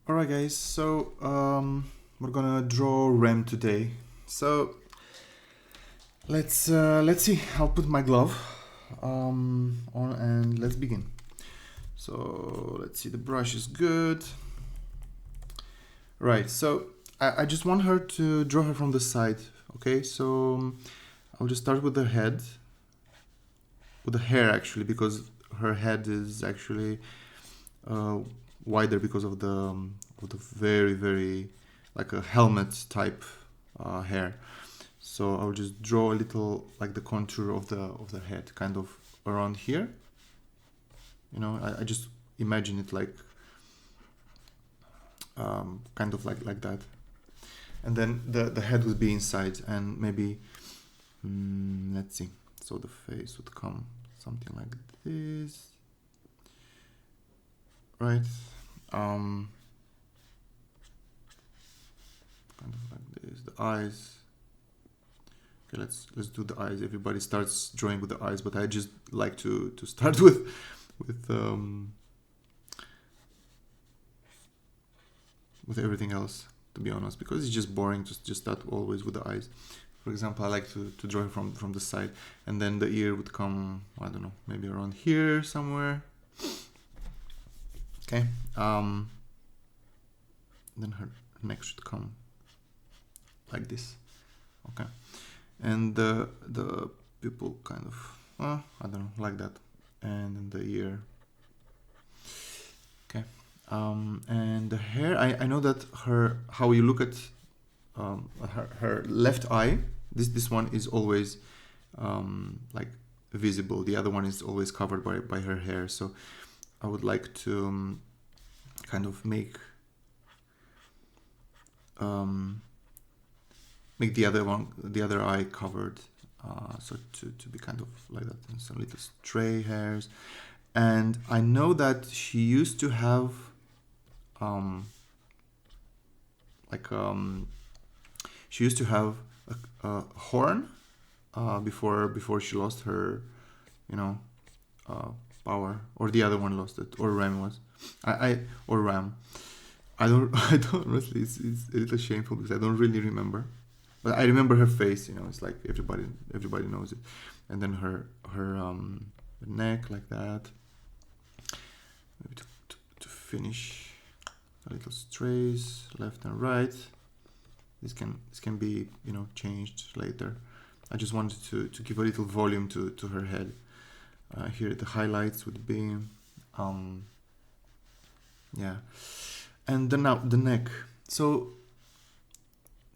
Alright guys, so we're gonna draw Rem today. So let's see. I'll put my glove on and let's begin. So let's see, the brush is good. Right, so I just want her to draw her from the side, okay? So I'll just start with the head, with the hair actually, because her head is actually wider because of the very like a helmet type hair. So I'll just draw a little like the contour of the head, kind of around here. You know, I just imagine it like kind of like that, and then the head would be inside, and maybe let's see. So the face would come something like this, right? Kind of like this. The eyes. Okay, let's do the eyes. Everybody starts drawing with the eyes, but I just like to start with everything else, to be honest, because it's just boring to just start always with the eyes. For example, I like to draw from the side, and then the ear would come, I don't know, maybe around here somewhere. Okay. Then her neck should come like this. Okay. And the pupil kind of, I don't know, like that. And then the ear. Okay. And the hair, I know that how you look at her left eye, this one is always like visible. The other one is always covered by her hair. So I would like to kind of make the other eye covered, so to be kind of like that, and some little stray hairs. And I know that she used to have she used to have a horn before she lost her, you know, power, or the other one lost it, or Ram was, or Ram. I don't honestly. It's a little shameful because I don't really remember, but I remember her face. You know, it's like everybody knows it, and then her neck like that. Maybe to finish, a little strays left and right. This can be, you know, changed later. I just wanted to give a little volume to her head. Here the highlights would be, yeah, and then now the neck. So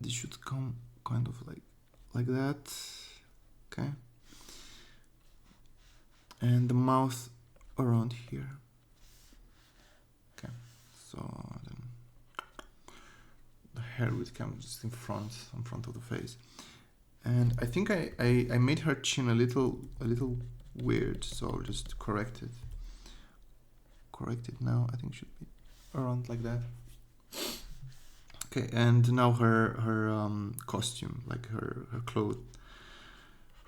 this should come kind of like that, okay, and the mouth around here. Okay, so then the hair would come just in front of the face. And I think I made her chin a little weird, so I'll just correct it now. I think it should be around like that. Okay, and now her costume, like her clothes.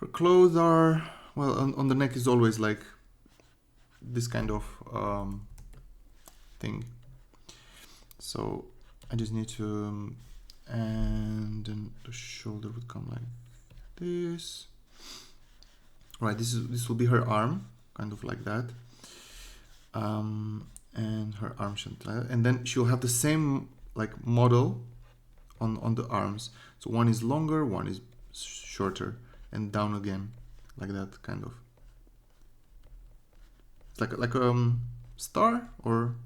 Her clothes are, well, on the neck is always like this kind of thing. So I just need to, and then the shoulder would come like this. Right, this will be her arm, kind of like that. And her arm should, and then she'll have the same like model on the arms. So one is longer, one is shorter, and down again, like that, kind of. It's like star or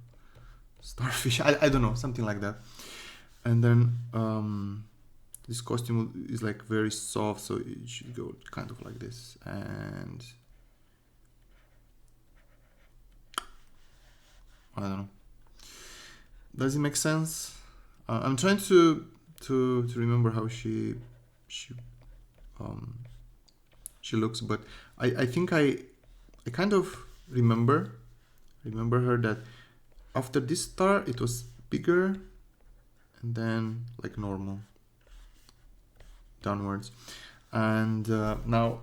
starfish. I don't know, something like that. And then this costume is like very soft, so it should go kind of like this. And I don't know. Does it make sense? I'm trying to remember how she looks, but I think I kind of remember her that after this star it was bigger, and then like normal downwards, and now,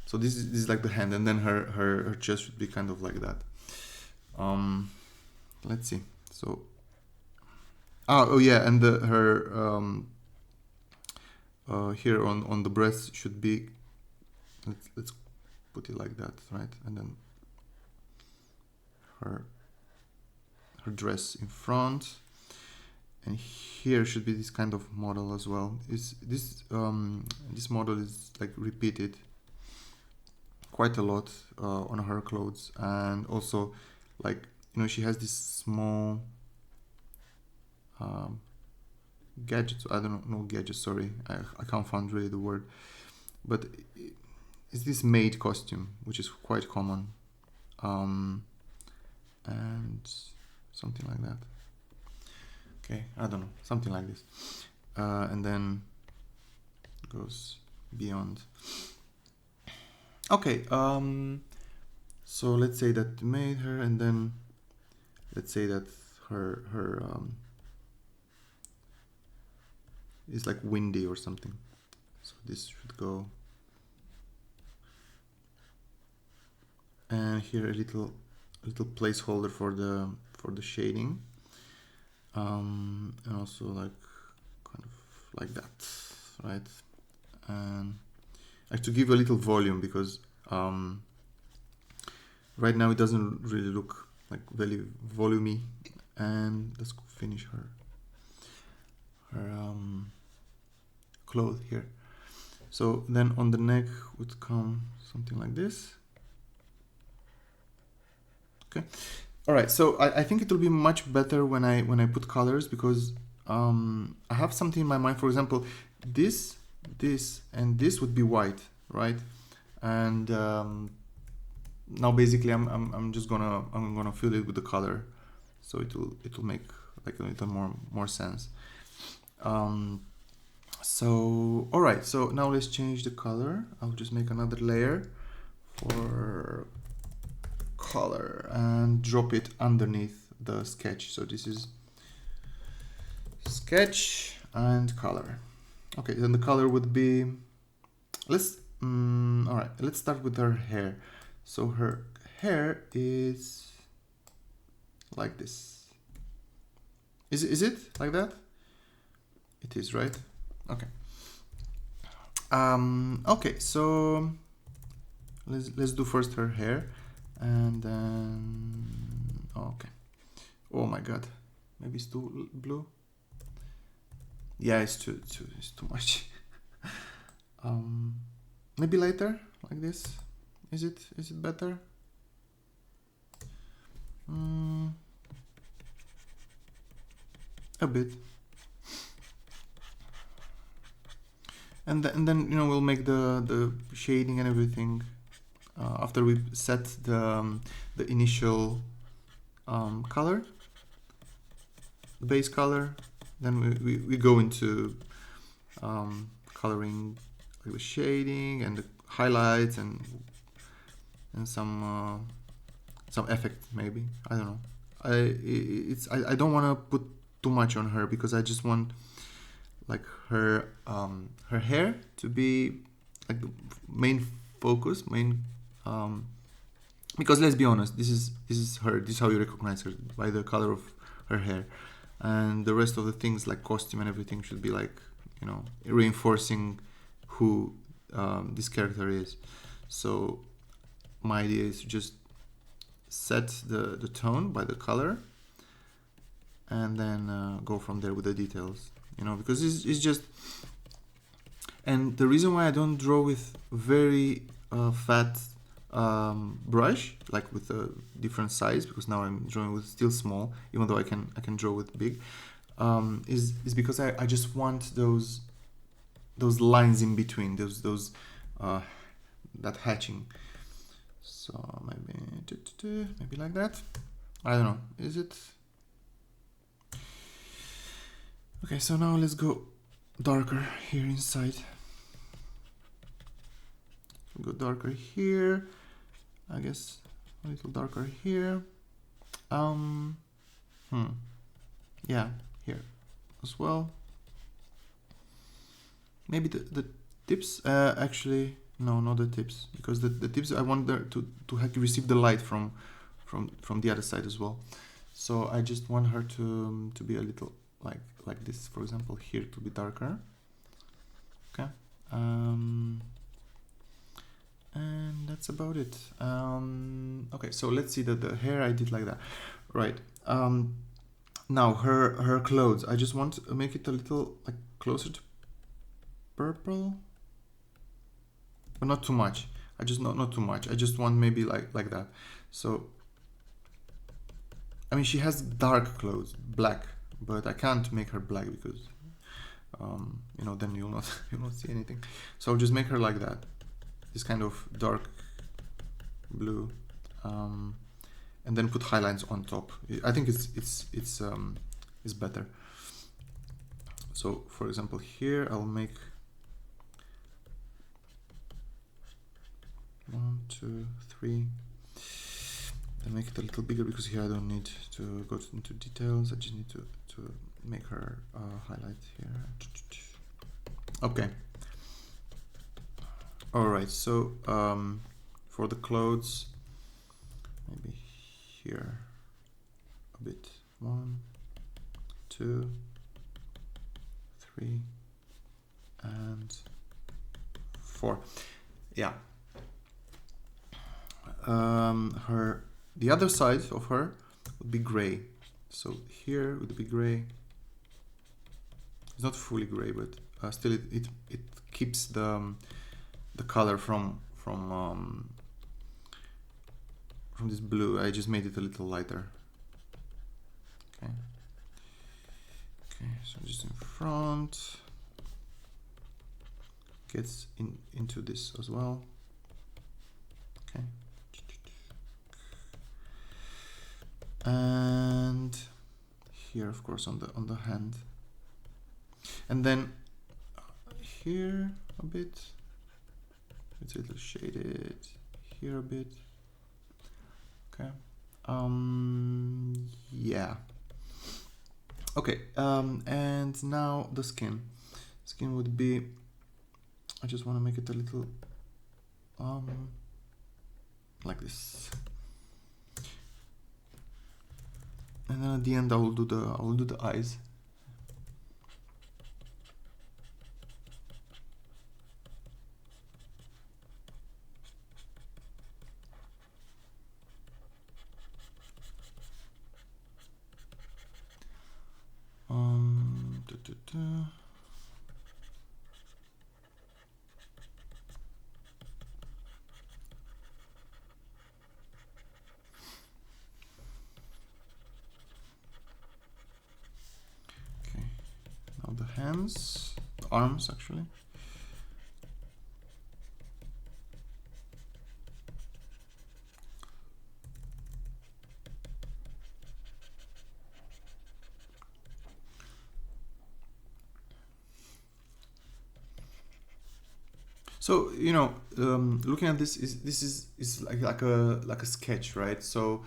so this is like the hand, and then her chest should be kind of like that. Let's see. So Oh yeah, and her here on the breast should be, let's put it like that, right? And then her dress in front, and here should be this kind of model as well. Is this this model is like repeated quite a lot on her clothes, and also like, you know, she has this small gadgets. I don't know, gadgets. Sorry, I can't find really the word, but it's this maid costume, which is quite common, and something like that. Okay, I don't know, something like this, and then goes beyond. Okay, so let's say that made her, and then let's say that her is like windy or something. So this should go, and here a little placeholder for the shading, and also like kind of like that, right? And I have to give a little volume because right now it doesn't really look like very volumey. And let's finish her cloth here. So then on the neck would come something like this. Okay. All right. So I think it will be much better when I put colors, because I have something in my mind. For example, this, and this would be white, right? And now basically I'm just gonna fill it with the color, so it will make like a little more sense. So all right, so now let's change the color. I'll just make another layer for color and drop it underneath the sketch. So this is sketch and color. Okay, then the color would be, let's all right, let's start with her hair. So her hair is like this. Is it like that? It is, right? Okay. Okay, so let's do first her hair, and then okay. Oh my god, maybe it's too blue. Yeah, it's too much. Maybe later, like this. Is it better? A bit. And then you know, we'll make the shading and everything after we set the initial color, the base color. Then we go into coloring, like the shading and the highlights and some effect maybe. I don't know. I don't want to put too much on her, because I just want like her hair to be like the main focus, because let's be honest, this is her. This is how you recognize her, by the color of her hair, and the rest of the things like costume and everything should be like, you know, reinforcing who this character is. So my idea is to just set the tone by the color, and then go from there with the details, you know, because it's just, and the reason why I don't draw with very fat brush, like with a different size, because now I'm drawing with still small, even though I can draw with big, is because I just want those lines in between, those that hatching. So maybe like that. I don't know. Is it? Okay, so now let's go darker here inside. Go darker here. I guess a little darker here. Yeah, here as well. Maybe the tips. Actually, no, not the tips, because the tips I want there to have to receive the light from the other side as well. So I just want her to be a little like this, for example, here to be darker. Okay, and that's about it. Okay, so let's see that the hair I did like that, right? Now her clothes, I just want to make it a little like closer to purple, but not too much. I just not too much. I just want maybe like that. So I mean, she has dark clothes, black, but I can't make her black because you know, then you'll not see anything. So I'll just make her like that, this kind of dark blue, and then put highlights on top. I think it's better. So for example, here I'll make 1, 2, 3. Then make it a little bigger because here I don't need to go into details. I just need to make her highlight here. Okay. All right. So for the clothes, maybe here a bit. 1, 2, 3, and 4. Yeah. The other side of her would be gray. So here would be gray. It's not fully gray, but still it keeps the color from this blue. I just made it a little lighter. Okay. Okay, so just in front. Gets into this as well. Okay. And here, of course, on the hand, and then here a bit. It's a little shaded. Here a bit. Okay. Yeah. Okay. And now the skin. Skin would be. I just want to make it a little like this. And then at the end I will do the eyes. The hands, arms actually. So you know, looking at this is like a sketch, right? So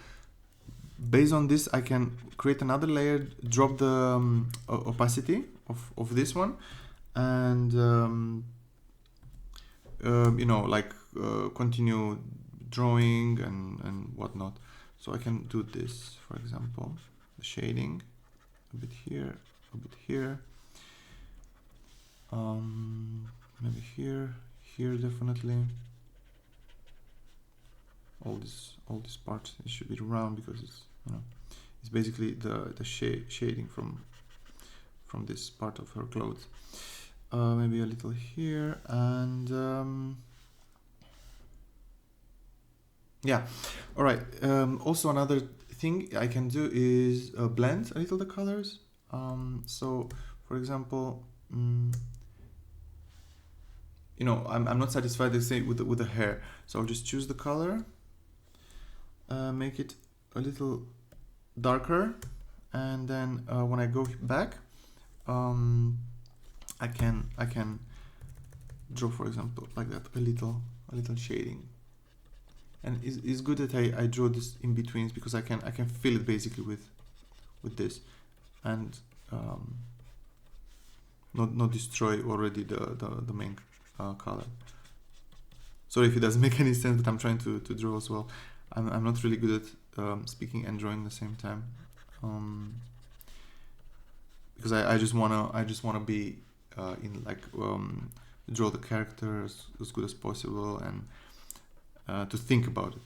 based on this, I can create another layer, drop the opacity of this one, and you know, like continue drawing and whatnot. So I can do this, for example, the shading, a bit here, a bit here, maybe here, definitely. All this part, it should be round because it's, you know, it's basically the shading from this part of her clothes. Maybe a little here, and yeah. All right. Also another thing I can do is blend a little the colors. So for example, you know, I'm not satisfied, let's say, with the hair, so I'll just choose the color, make it a little darker, and then when I go back, I can draw, for example, like that, a little shading. And it's good that I draw this in betweens because I can fill it basically with this, and not destroy already the main color. Sorry if it doesn't make any sense, but I'm trying to draw as well. I'm not really good at speaking and drawing at the same time, because I just wanna be in like draw the characters as good as possible, and to think about it,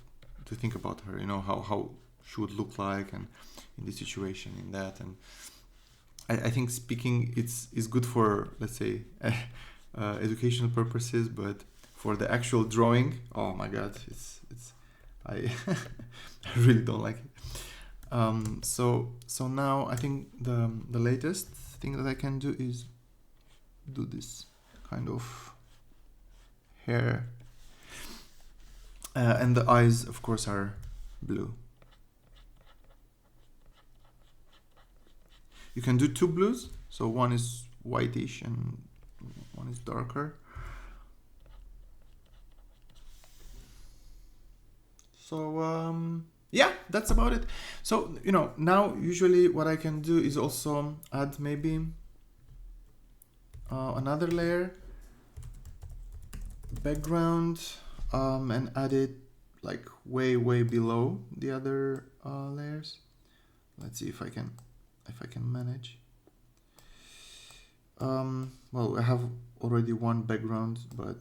to think about her, you know, how she would look like, and in this situation, in that. And I think speaking is good for, let's say, educational purposes, but for the actual drawing, oh my god, it's I I really don't like it. So now I think the latest thing that I can do is do this kind of hair, and the eyes, of course, are blue. You can do two blues, so one is whitish and one is darker. So yeah, that's about it. So, you know, now usually what I can do is also add maybe another layer, background, and add it like way below the other layers. Let's see if I can manage. Well, I have already one background, but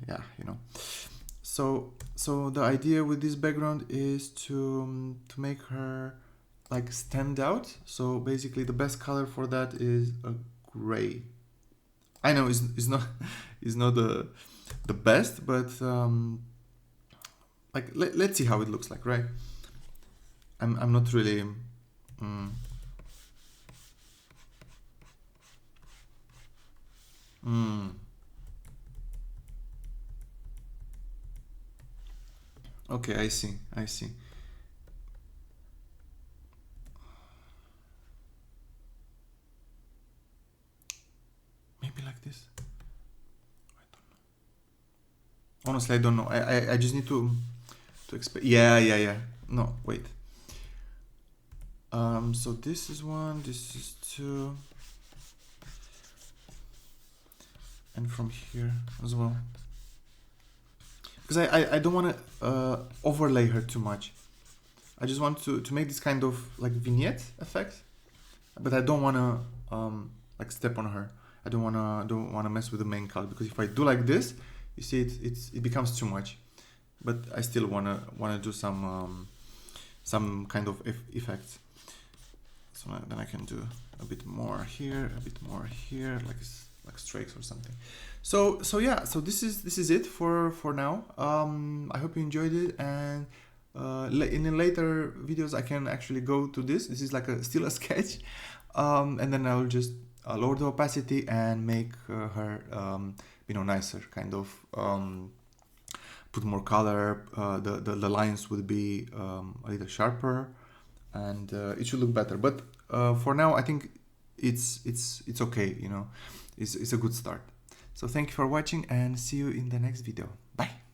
yeah, you know. So the idea with this background is to make her like stand out. So basically the best color for that is a gray. I know it's not it's not the best, but like let's see how it looks like, right? I'm not really Okay, I see. Maybe like this. I don't know. Honestly, I don't know. I just need to expect. Yeah. No, wait. So this is one. This is two. And from here as well. Because I don't want to overlay her too much. I just want to make this kind of like vignette effect, but I don't want to like step on her. I don't wanna mess with the main color, because if I do like this, you see it becomes too much. But I still wanna do some kind of effects. So then I can do a bit more here, a bit more here, like streaks or something. So yeah, so this is it for now. I hope you enjoyed it, and in the later videos I can actually go to this. This is like still a sketch, and then I'll just lower the opacity and make her you know, nicer, kind of put more color. The lines would be a little sharper, and it should look better. But for now I think it's okay, you know. It's a good start. So thank you for watching, and see you in the next video. Bye.